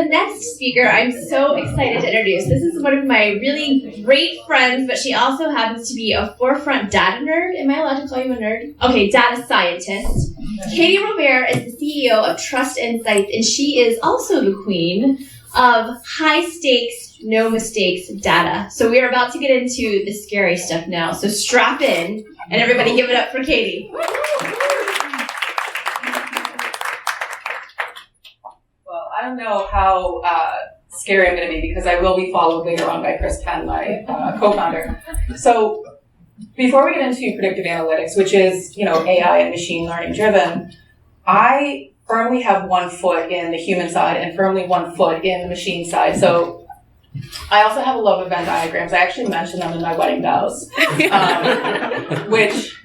the next speaker I'm so excited to introduce. This is one of my really great friends, but she also happens to be a forefront data nerd. Am I allowed to call you a nerd? Okay, data scientist. Katie Robert is the CEO of Trust Insights, and she is also the queen of high stakes, no mistakes data. So we are about to get into the scary stuff now. So strap in, and everybody give it up for Katie. I don't know how scary I'm going to be because I will be followed later on by Chris Penn, my co-founder. So before we get into predictive analytics, which is AI and machine learning driven, I firmly have one foot in the human side and firmly one foot in the machine side. So I also have a love of Venn diagrams. I actually mentioned them in my wedding vows, which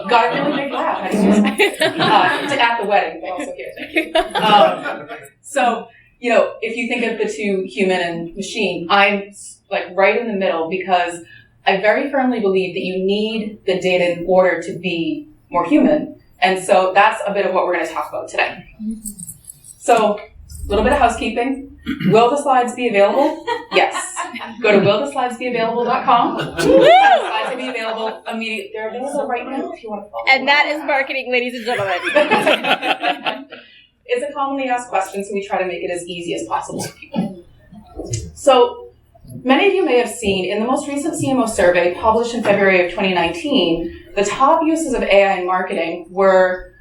got a really big laugh. At the wedding, but also here. Thank you. So, if you think of the two, human and machine, I'm like right in the middle because I very firmly believe that you need the data in order to be more human. And so that's a bit of what we're going to talk about today. So, a little bit of housekeeping. Will the slides be available? Yes. Go to willtheslidesbeavailable.com. The slides will be available immediately. They're available right now if you want to follow. And that is marketing, ladies and gentlemen. It's a commonly asked question, so we try to make it as easy as possible for people. So, many of you may have seen in the most recent CMO survey published in February of 2019, the top uses of AI in marketing were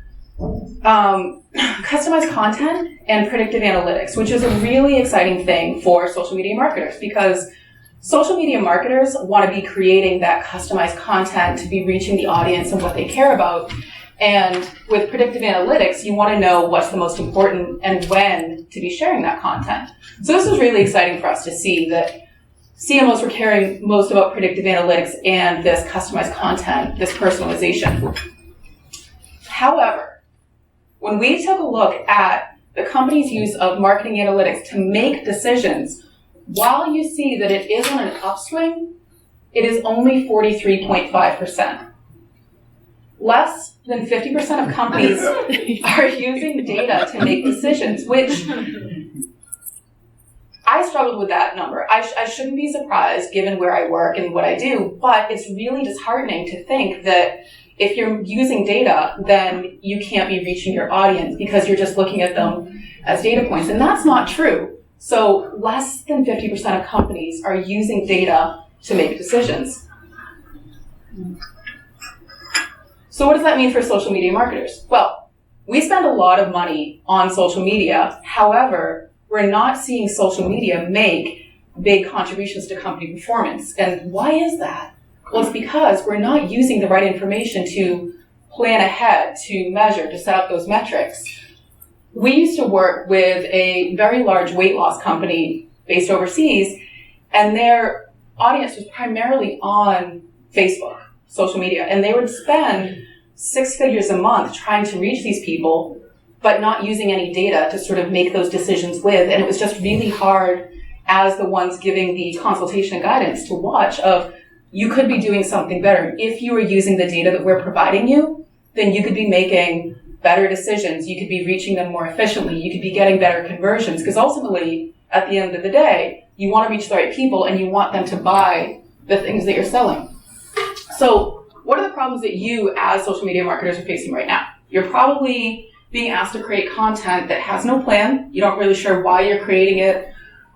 customized content and predictive analytics, which is a really exciting thing for social media marketers because social media marketers want to be creating that customized content to be reaching the audience and what they care about. And with predictive analytics, you want to know what's the most important and when to be sharing that content. So this was really exciting for us to see that CMOs were caring most about predictive analytics and this customized content, this personalization. However, when we took a look at the company's use of marketing analytics to make decisions, while you see that it is on an upswing, it is only 43.5%. Less than 50% of companies are using data to make decisions, which I struggled with that number. I shouldn't be surprised given where I work and what I do, but it's really disheartening to think that if you're using data, then you can't be reaching your audience because you're just looking at them as data points, and that's not true. So less than 50% of companies are using data to make decisions. So what does that mean for social media marketers? Well, we spend a lot of money on social media. However, we're not seeing social media make big contributions to company performance. And why is that? Well, it's because we're not using the right information to plan ahead, to measure, to set up those metrics. We used to work with a very large weight loss company based overseas, and their audience was primarily on Facebook, social media, and they would spend 6 figures a month trying to reach these people, but not using any data to sort of make those decisions with. And it was just really hard as the ones giving the consultation and guidance to watch of, you could be doing something better. If you were using the data that we're providing you, then you could be making better decisions. You could be reaching them more efficiently. You could be getting better conversions. Because ultimately, at the end of the day, you want to reach the right people and you want them to buy the things that you're selling. So what are the problems that you as social media marketers are facing right now? You're probably being asked to create content that has no plan. You're not really sure why you're creating it,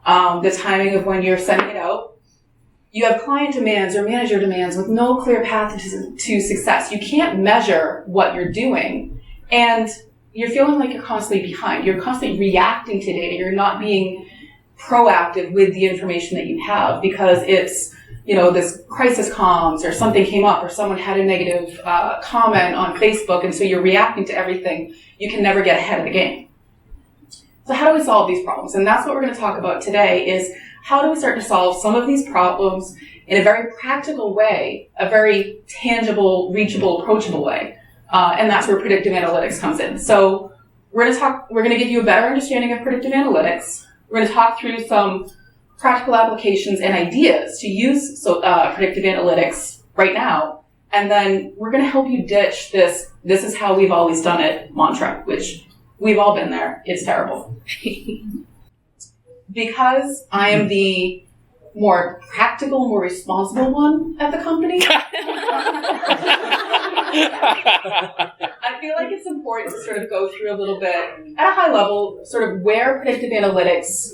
the timing of when you're sending it out. You have client demands or manager demands with no clear path to success. You can't measure what you're doing, and you're feeling like you're constantly behind. You're constantly reacting to data. You're not being proactive with the information that you have because it's this crisis comms or something came up or someone had a negative comment on Facebook, and so you're reacting to everything. You can never get ahead of the game. So how do we solve these problems? And that's what we're going to talk about today is how do we start to solve some of these problems in a very practical way, a very tangible, reachable, approachable way. And that's where predictive analytics comes in. So we're going to give you a better understanding of predictive analytics. We're going to talk through some practical applications and ideas to use predictive analytics right now. And then we're going to help you ditch this is how we've always done it mantra, which we've all been there. It's terrible. because I am the more practical, more responsible one at the company, I feel like it's important to sort of go through a little bit at a high level, sort of where predictive analytics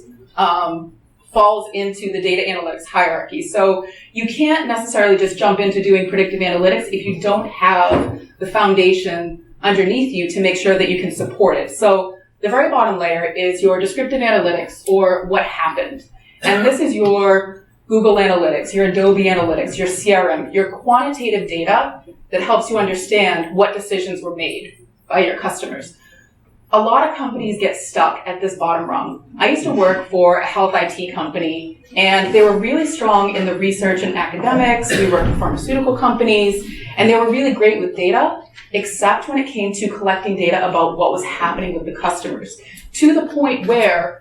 falls into the data analytics hierarchy. So you can't necessarily just jump into doing predictive analytics if you don't have the foundation underneath you to make sure that you can support it. So the very bottom layer is your descriptive analytics, or what happened. And this is your Google Analytics, your Adobe Analytics, your CRM, your quantitative data that helps you understand what decisions were made by your customers. A lot of companies get stuck at this bottom rung. I used to work for a health IT company, and they were really strong in the research and academics. We worked with pharmaceutical companies, and they were really great with data, except when it came to collecting data about what was happening with the customers, to the point where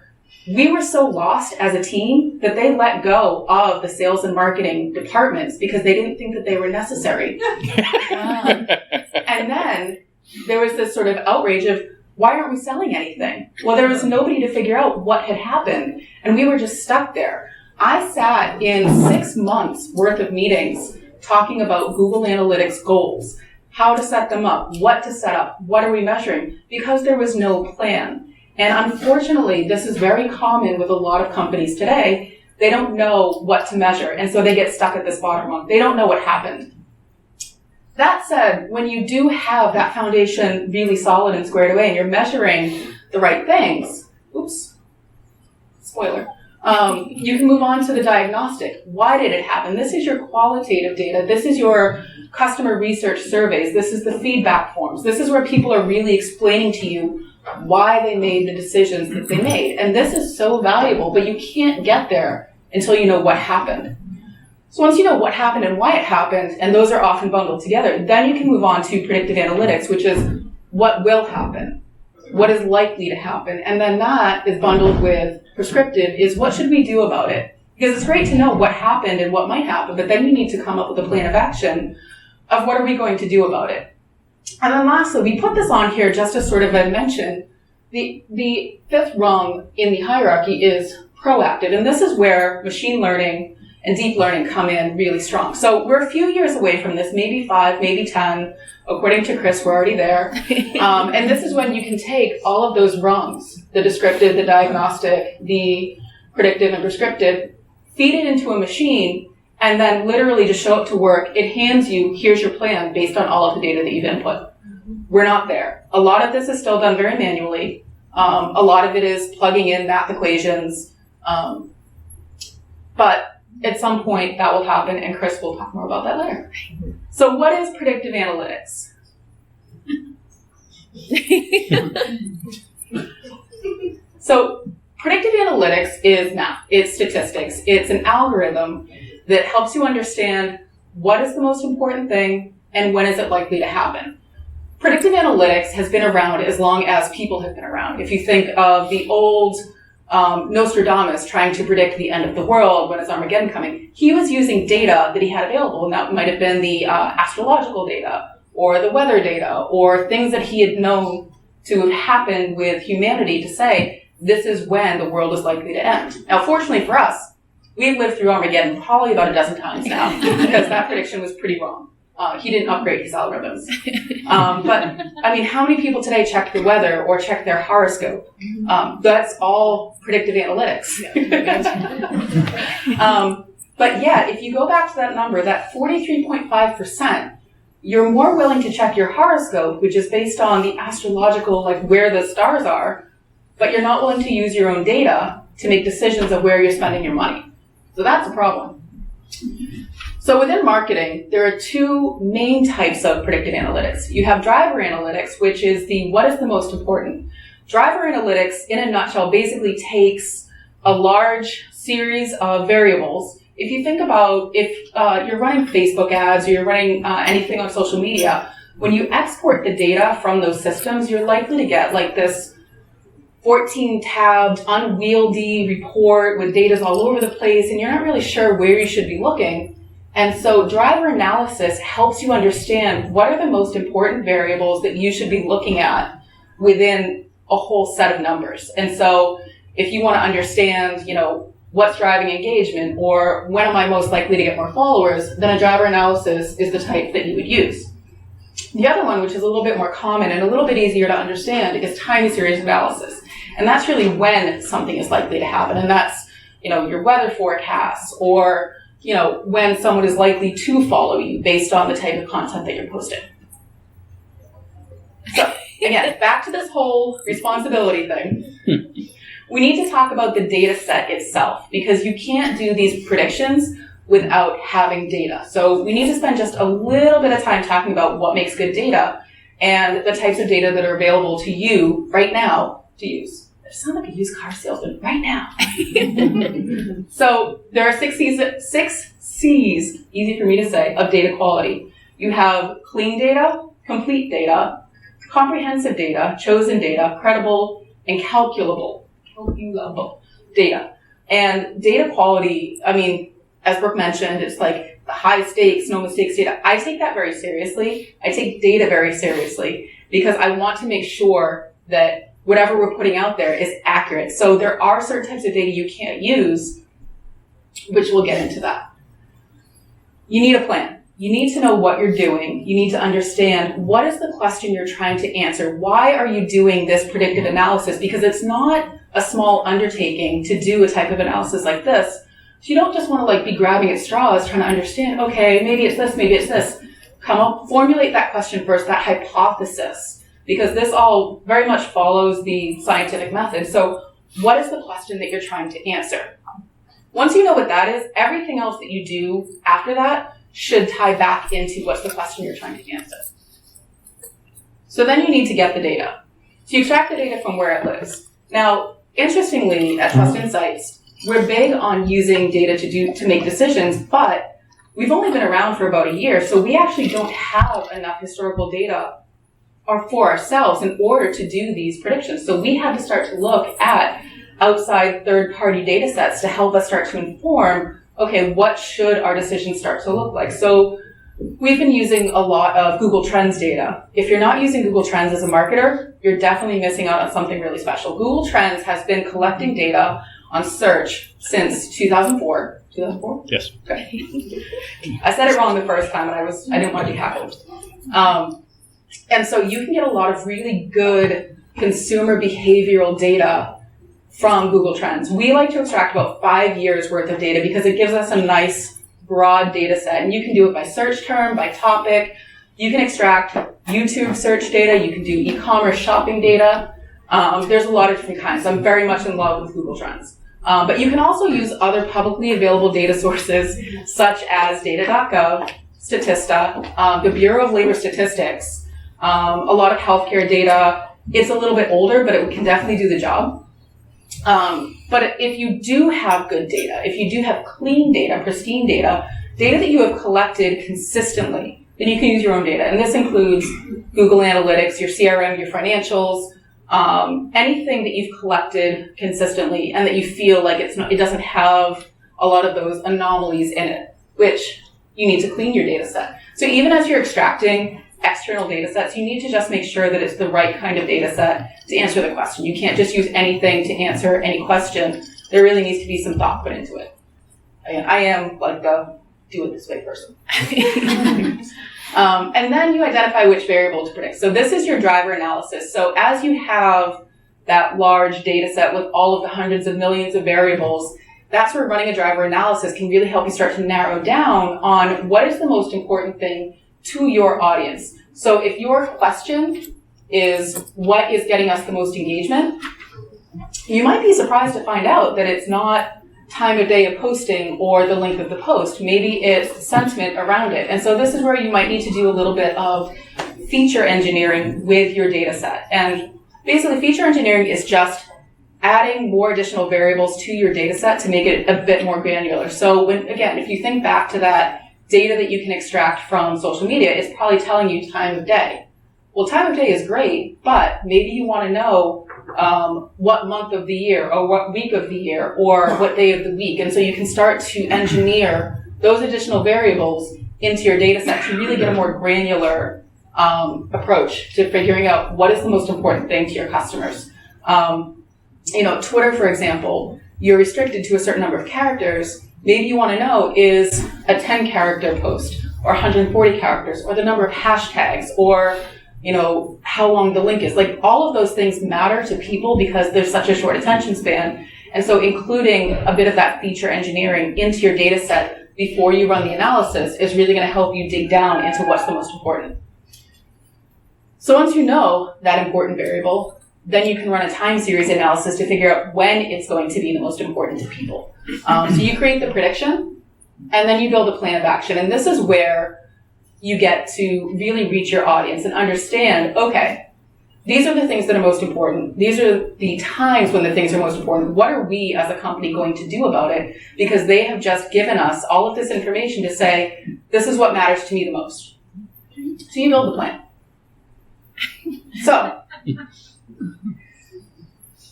we were so lost as a team that they let go of the sales and marketing departments because they didn't think that they were necessary. And then there was this sort of outrage of, why aren't we selling anything? Well, there was nobody to figure out what had happened, and we were just stuck there. I sat in 6 months worth of meetings talking about Google Analytics goals, how to set them up, what to set up, what are we measuring, because there was no plan. And unfortunately, this is very common with a lot of companies today. They don't know what to measure, and so they get stuck at this bottom rung. They don't know what happened. That said, when you do have that foundation really solid and squared away and you're measuring the right things, spoiler, you can move on to the diagnostic. Why did it happen? This is your qualitative data. This is your customer research surveys. This is the feedback forms. This is where people are really explaining to you why they made the decisions that they made. And this is so valuable, but you can't get there until you know what happened. So once you know what happened and why it happened, and those are often bundled together, then you can move on to predictive analytics, which is what will happen, what is likely to happen. And then that is bundled with prescriptive, is what should we do about it? Because it's great to know what happened and what might happen, but then you need to come up with a plan of action of what are we going to do about it. And then lastly, we put this on here just as sort of a mention. The fifth rung in the hierarchy is proactive, and this is where machine learning and deep learning come in really strong. So we're a few years away from this, maybe 5, maybe 10. According to Chris, we're already there. And this is when you can take all of those rungs, the descriptive, the diagnostic, the predictive and prescriptive, feed it into a machine, and then literally just show up to work. It hands you, here's your plan based on all of the data that you've input. We're not there. A lot of this is still done very manually. A lot of it is plugging in math equations. But at some point that will happen, and Chris will talk more about that later. So what is predictive analytics? So predictive analytics is math. It's statistics. It's an algorithm that helps you understand what is the most important thing and when is it likely to happen. Predictive analytics has been around as long as people have been around. If you think of the old Nostradamus trying to predict the end of the world, when is Armageddon coming, he was using data that he had available, and that might have been the astrological data or the weather data or things that he had known to have happened with humanity to say, this is when the world is likely to end. Now, fortunately for us, we've lived through Armageddon probably about a dozen times now because that prediction was pretty wrong. He didn't upgrade his algorithms. But, I mean, how many people today check the weather or check their horoscope? That's all predictive analytics. But yeah, if you go back to that number, that 43.5%, you're more willing to check your horoscope, which is based on the astrological, like where the stars are, but you're not willing to use your own data to make decisions of where you're spending your money. So that's a problem. So within marketing, there are two main types of predictive analytics. You have driver analytics, which is the what is the most important. Driver analytics, in a nutshell, basically takes a large series of variables. If you think about if you're running Facebook ads or you're running anything on social media, when you export the data from those systems, you're likely to get like this 14-tabbed, unwieldy report with data all over the place, and you're not really sure where you should be looking. And so driver analysis helps you understand what are the most important variables that you should be looking at within a whole set of numbers. And so if you want to understand, what's driving engagement or when am I most likely to get more followers, then a driver analysis is the type that you would use. The other one, which is a little bit more common and a little bit easier to understand, is time series analysis. And that's really when something is likely to happen. And that's, your weather forecasts or, when someone is likely to follow you based on the type of content that you're posting. So, again, back to this whole responsibility thing. We need to talk about the data set itself because you can't do these predictions without having data. So we need to spend just a little bit of time talking about what makes good data and the types of data that are available to you right now to use. I sound like a used car salesman right now. So there are six C's, easy for me to say, of data quality. You have clean data, complete data, comprehensive data, chosen data, credible, and calculable data. And data quality, as Brooke mentioned, it's like the high stakes, no mistakes data. I take that very seriously. I take data very seriously because I want to make sure that whatever we're putting out there is accurate. So there are certain types of data you can't use, which we'll get into that. You need a plan. You need to know what you're doing. You need to understand what is the question you're trying to answer. Why are you doing this predictive analysis? Because it's not a small undertaking to do a type of analysis like this. So you don't just want to be grabbing at straws trying to understand, okay, maybe it's this, maybe it's this. Come up, formulate that question first, that hypothesis, because this all very much follows the scientific method. So what is the question that you're trying to answer? Once you know what that is, everything else that you do after that should tie back into what's the question you're trying to answer. So then you need to get the data. So you extract the data from where it lives. Now, interestingly, at Trust Insights, we're big on using data to make decisions, but we've only been around for about a year, so we actually don't have enough historical data for ourselves in order to do these predictions. So we had to start to look at outside third-party data sets to help us start to inform, okay, what should our decisions start to look like? So we've been using a lot of Google Trends data. If you're not using Google Trends as a marketer, you're definitely missing out on something really special. Google Trends has been collecting data on search since 2004. 2004? Yes. Okay. I said it wrong the first time, and I didn't want to be heckled. And so you can get a lot of really good consumer behavioral data from Google Trends. We like to extract about 5 years worth of data because it gives us a nice broad data set. And you can do it by search term, by topic. You can extract YouTube search data. You can do e-commerce shopping data. There's a lot of different kinds. I'm very much in love with Google Trends. But you can also use other publicly available data sources such as data.gov, Statista, the Bureau of Labor Statistics, a lot of healthcare data. It's a little bit older, but it can definitely do the job. But if you do have good data, if you do have clean data, pristine data that you have collected consistently, then you can use your own data. And this includes Google Analytics, your CRM, your financials, anything that you've collected consistently and that you feel like it doesn't have a lot of those anomalies in it, which you need to clean your data set. So even as you're extracting external data sets, you need to just make sure that it's the right kind of data set to answer the question. You can't just use anything to answer any question. There really needs to be some thought put into it. I am like a do it this way person. And then you identify which variable to predict. So this is your driver analysis. So as you have that large data set with all of the hundreds of millions of variables, that's where running a driver analysis can really help you start to narrow down on what is the most important thing to your audience. So if your question is what is getting us the most engagement, you might be surprised to find out that it's not time of day of posting or the length of the post. Maybe it's the sentiment around it. And so this is where you might need to do a little bit of feature engineering with your data set. And basically feature engineering is just adding more additional variables to your data set to make it a bit more granular. So if you think back to that data that you can extract from social media, it's probably telling you time of day. Well, time of day is great, but maybe you want to know what month of the year or what week of the year or what day of the week. And so you can start to engineer those additional variables into your data set to really get a more granular approach to figuring out what is the most important thing to your customers. Twitter, for example, you're restricted to a certain number of characters. Maybe you want to know, is a 10-character post or 140 characters, or the number of hashtags, or how long the link is. Like, all of those things matter to people because there's such a short attention span. And so including a bit of that feature engineering into your data set before you run the analysis is really going to help you dig down into what's the most important. So once you know that important variable, then you can run a time series analysis to figure out when it's going to be the most important to people. So you create the prediction, and then you build a plan of action. And this is where you get to really reach your audience and understand, okay, these are the things that are most important. These are the times when the things are most important. What are we as a company going to do about it? Because they have just given us all of this information to say, this is what matters to me the most. So you build the plan. So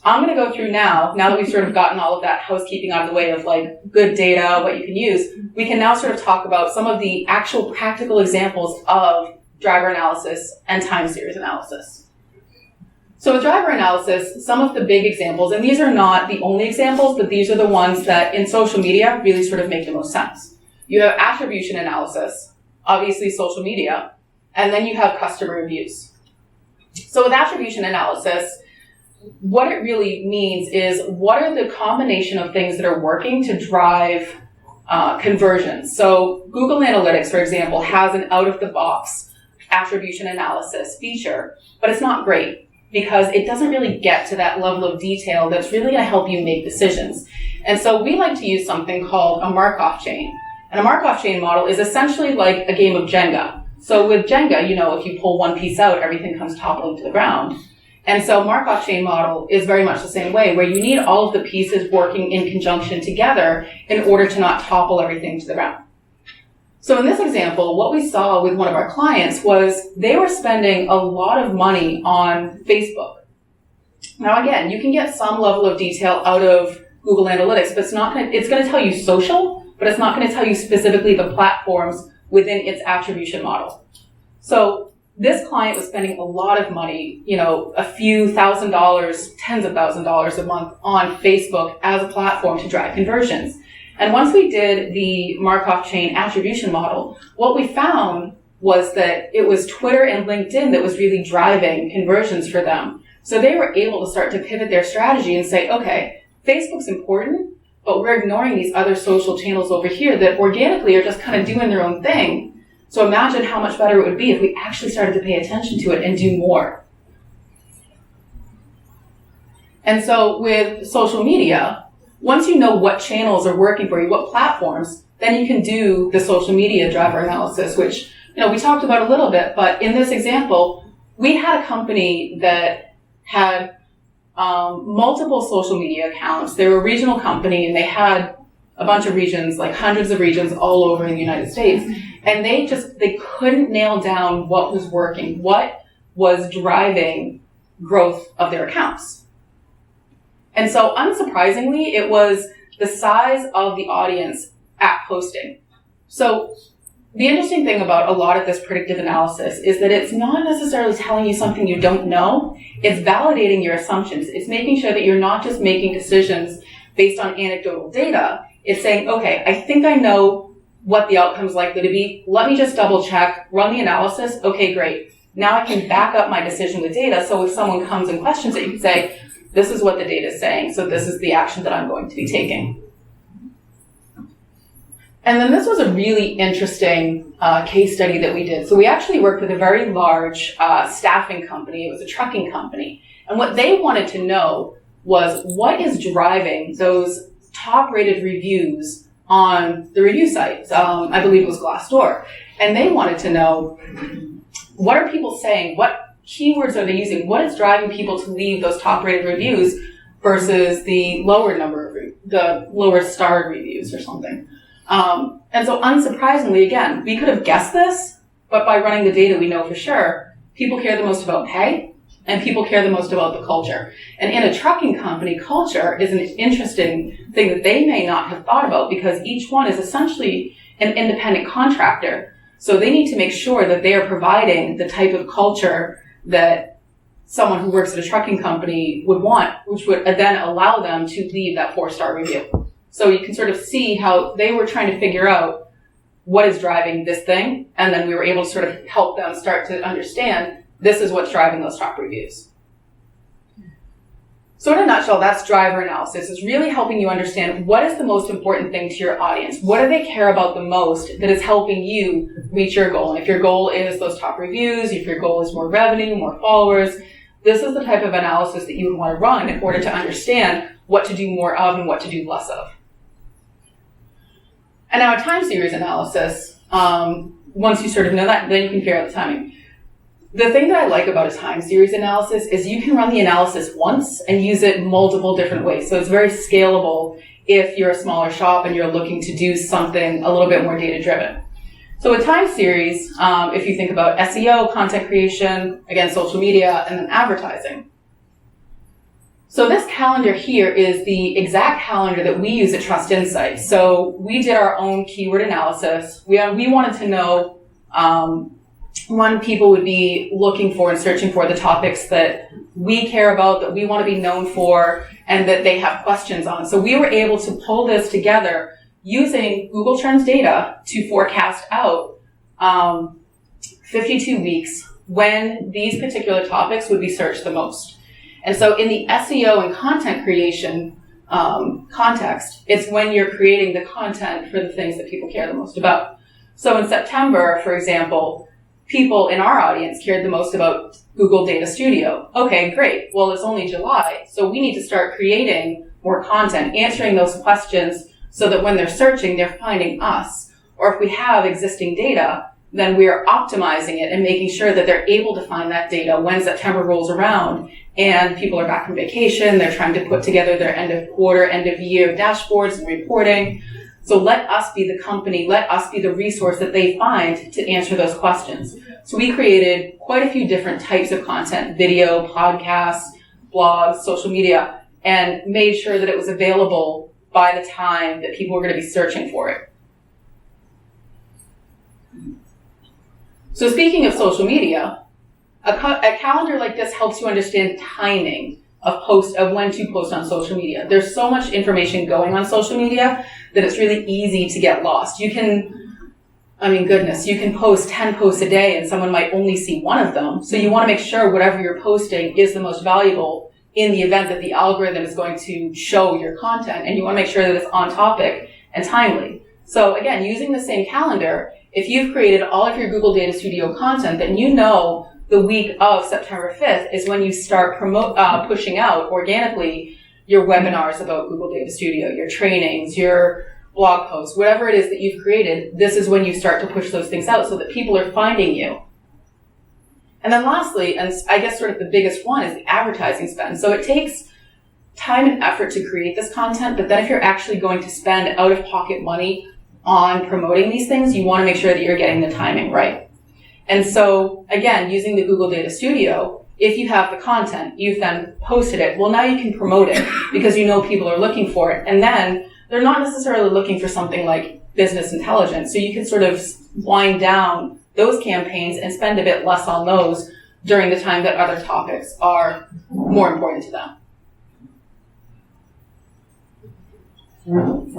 I'm going to go through now that we've sort of gotten all of that housekeeping out of the way of like good data, what you can use, we can now sort of talk about some of the actual practical examples of driver analysis and time series analysis. So with driver analysis, some of the big examples, and these are not the only examples, but these are the ones that in social media really sort of make the most sense. You have attribution analysis, obviously social media, and then you have customer reviews. So with attribution analysis, what it really means is what are the combination of things that are working to drive conversions. So Google Analytics, for example, has an out-of-the-box attribution analysis feature, but it's not great because it doesn't really get to that level of detail that's really going to help you make decisions. And so we like to use something called a Markov chain. And a Markov chain model is essentially like a game of Jenga. So with Jenga, if you pull one piece out, everything comes toppling to the ground. And so Markov chain model is very much the same way, where you need all of the pieces working in conjunction together in order to not topple everything to the ground. So in this example, what we saw with one of our clients was they were spending a lot of money on Facebook. Now again, you can get some level of detail out of Google Analytics, but it's going to tell you social, but it's not going to tell you specifically the platforms within its attribution model. So this client was spending a lot of money, a few $1,000s, tens of $1,000s a month on Facebook as a platform to drive conversions. And once we did the Markov chain attribution model, what we found was that it was Twitter and LinkedIn that was really driving conversions for them. So they were able to start to pivot their strategy and say, okay, Facebook's important, but we're ignoring these other social channels over here that organically are just kind of doing their own thing. So imagine how much better it would be if we actually started to pay attention to it and do more. And so with social media, once you know what channels are working for you, what platforms, then you can do the social media driver analysis, which, we talked about a little bit, but in this example, we had a company that had multiple social media accounts. They were a regional company and they had a bunch of regions, like hundreds of regions all over in the United States. And they couldn't nail down what was working, what was driving growth of their accounts. And so unsurprisingly, it was the size of the audience at posting. So the interesting thing about a lot of this predictive analysis is that it's not necessarily telling you something you don't know. It's validating your assumptions. It's making sure that you're not just making decisions based on anecdotal data. It's saying, okay, I think I know what the outcome is likely to be. Let me just double check, run the analysis. Okay, great. Now I can back up my decision with data. So if someone comes and questions it, you can say, this is what the data is saying. So this is the action that I'm going to be taking. And then this was a really interesting case study that we did. So we actually worked with a very large staffing company. It was a trucking company. And what they wanted to know was what is driving those top-rated reviews on the review sites. I believe it was Glassdoor. And they wanted to know, what are people saying? What keywords are they using? What is driving people to leave those top-rated reviews versus the lower starred reviews or something? And so unsurprisingly, again, we could have guessed this, but by running the data, we know for sure people care the most about pay and people care the most about the culture. And in a trucking company, culture is an interesting thing that they may not have thought about because each one is essentially an independent contractor. So they need to make sure that they are providing the type of culture that someone who works at a trucking company would want, which would then allow them to leave that 4-star review. So you can sort of see how they were trying to figure out what is driving this thing, and then we were able to sort of help them start to understand this is what's driving those top reviews. So in a nutshell, that's driver analysis. It's really helping you understand what is the most important thing to your audience. What do they care about the most that is helping you reach your goal? And if your goal is those top reviews, if your goal is more revenue, more followers, this is the type of analysis that you would want to run in order to understand what to do more of and what to do less of. And now a time series analysis, once you sort of know that, then you can figure out the timing. The thing that I like about a time series analysis is you can run the analysis once and use it multiple different ways. So it's very scalable if you're a smaller shop and you're looking to do something a little bit more data-driven. So a time series, if you think about SEO, content creation, again, social media, and then advertising. So this calendar here is the exact calendar that we use at Trust Insights. So we did our own keyword analysis. We wanted to know when people would be looking for and searching for the topics that we care about, that we want to be known for, and that they have questions on. So we were able to pull this together using Google Trends data to forecast out 52 weeks when these particular topics would be searched the most. And so in the SEO and content creation context, it's when you're creating the content for the things that people care the most about. So in September, for example, people in our audience cared the most about Google Data Studio. Okay, great. Well, it's only July, so we need to start creating more content, answering those questions so that when they're searching, they're finding us. Or if we have existing data, then we are optimizing it and making sure that they're able to find that data when September rolls around and people are back from vacation, they're trying to put together their end of quarter, end of year dashboards and reporting. So let us be the company, let us be the resource that they find to answer those questions. So we created quite a few different types of content, video, podcasts, blogs, social media, and made sure that it was available by the time that people were going to be searching for it. So speaking of social media, a calendar like this helps you understand timing of when to post on social media. There's so much information going on social media that it's really easy to get lost. You can post 10 posts a day and someone might only see one of them. So you want to make sure whatever you're posting is the most valuable in the event that the algorithm is going to show your content. And you want to make sure that it's on topic and timely. So again, using the same calendar, if you've created all of your Google Data Studio content, then you know the week of September 5th is when you start pushing out organically your webinars about Google Data Studio, your trainings, your blog posts, whatever it is that you've created. This is when you start to push those things out so that people are finding you. And then lastly, and I guess sort of the biggest one, is the advertising spend. So it takes time and effort to create this content, but then if you're actually going to spend out-of-pocket money on promoting these things, you want to make sure that you're getting the timing right. And so, again, using the Google Data Studio, if you have the content, you've then posted it, well, now you can promote it because you know people are looking for it. And then they're not necessarily looking for something like business intelligence. So you can sort of wind down those campaigns and spend a bit less on those during the time that other topics are more important to them.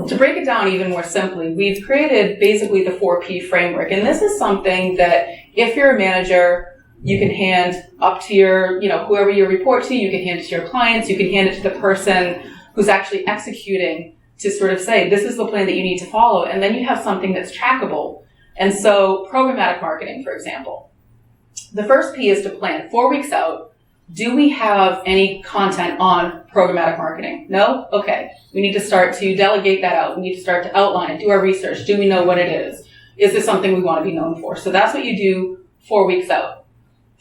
To break it down even more simply, we've created basically the 4P framework. And this is something that if you're a manager, you can hand up to your, whoever you report to, you can hand it to your clients, you can hand it to the person who's actually executing to sort of say, this is the plan that you need to follow. And then you have something that's trackable. And so programmatic marketing, for example. The first P is to plan 4 weeks out. Do we have any content on programmatic marketing? No? Okay. We need to start to delegate that out. We need to start to outline it, do our research. Do we know what it is? Is this something we want to be known for? So that's what you do 4 weeks out.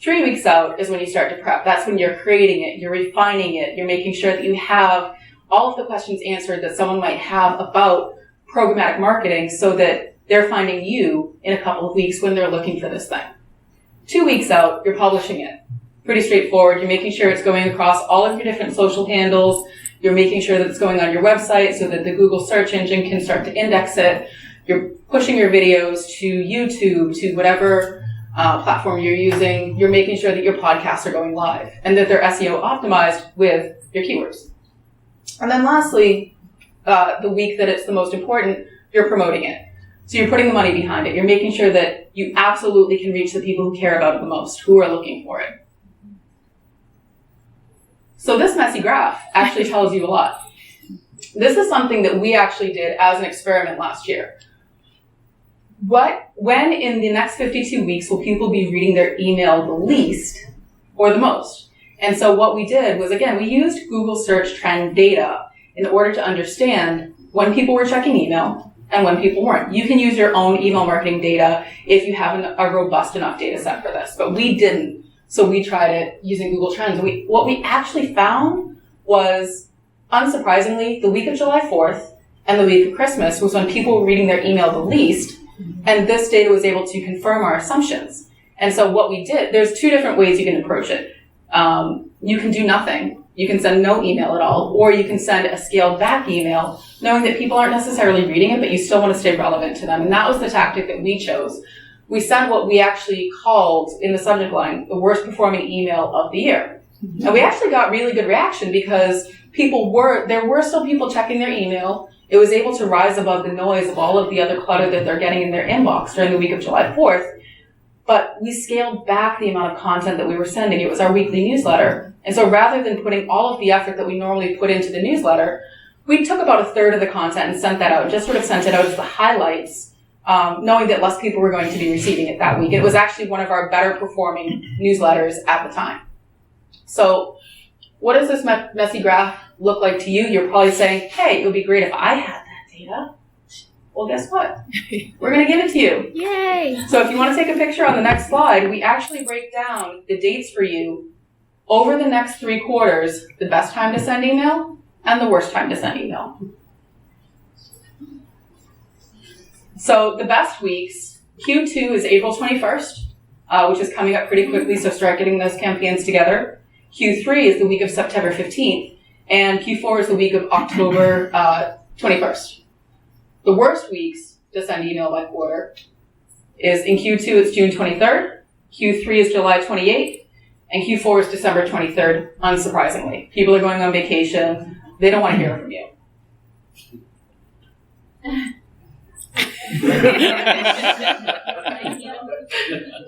3 weeks out is when you start to prep. That's when you're creating it, you're refining it, you're making sure that you have all of the questions answered that someone might have about programmatic marketing so that they're finding you in a couple of weeks when they're looking for this thing. 2 weeks out, you're publishing it. Pretty straightforward. You're making sure it's going across all of your different social handles. You're making sure that it's going on your website so that the Google search engine can start to index it. You're pushing your videos to YouTube, to whatever platform you're using, you're making sure that your podcasts are going live and that they're SEO optimized with your keywords. And then lastly, the week that it's the most important, you're promoting it. So you're putting the money behind it. You're making sure that you absolutely can reach the people who care about it the most, who are looking for it. So this messy graph actually tells you a lot. This is something that we actually did as an experiment last year. When in the next 52 weeks will people be reading their email the least or the most? And so what we did was, again, we used Google search trend data in order to understand when people were checking email and when people weren't. You can use your own email marketing data if you have a robust enough data set for this, but we didn't. So we tried it using Google Trends. What we actually found was, unsurprisingly, the week of July 4th and the week of Christmas was when people were reading their email the least, and this data was able to confirm our assumptions. And so what we did, there's two different ways you can approach it. You can do nothing. You can send no email at all, or you can send a scaled back email, knowing that people aren't necessarily reading it, but you still want to stay relevant to them. And that was the tactic that we chose. We sent what we actually called in the subject line, the worst performing email of the year. And we actually got really good reaction because there were still people checking their email. It was able to rise above the noise of all of the other clutter that they're getting in their inbox during the week of July 4th. But we scaled back the amount of content that we were sending. It was our weekly newsletter. And so rather than putting all of the effort that we normally put into the newsletter, we took about a third of the content and sent that out, just sort of sent it out as the highlights, knowing that less people were going to be receiving it that week. It was actually one of our better performing newsletters at the time. So what does this messy graph look like to you? You're probably saying, hey, it would be great if I had that data. Well, guess what? We're going to give it to you. Yay! So if you want to take a picture on the next slide, we actually break down the dates for you over the next 3 quarters, the best time to send email and the worst time to send email. So the best weeks, Q2 is April 21st, which is coming up pretty quickly, so start getting those campaigns together. Q3 is the week of September 15th, and Q4 is the week of October 21st. The worst weeks to send email by quarter is in Q2, it's June 23rd, Q3 is July 28th, and Q4 is December 23rd, unsurprisingly. People are going on vacation. They don't want to hear from you.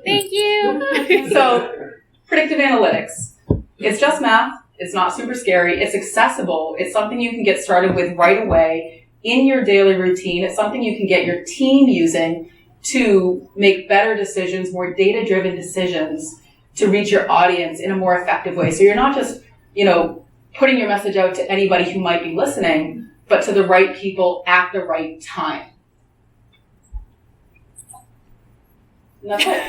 Thank you. So, predictive analytics. It's just math. It's not super scary. It's accessible. It's something you can get started with right away in your daily routine. It's something you can get your team using to make better decisions, more data-driven decisions to reach your audience in a more effective way. So you're not just, putting your message out to anybody who might be listening, but to the right people at the right time. And that's it.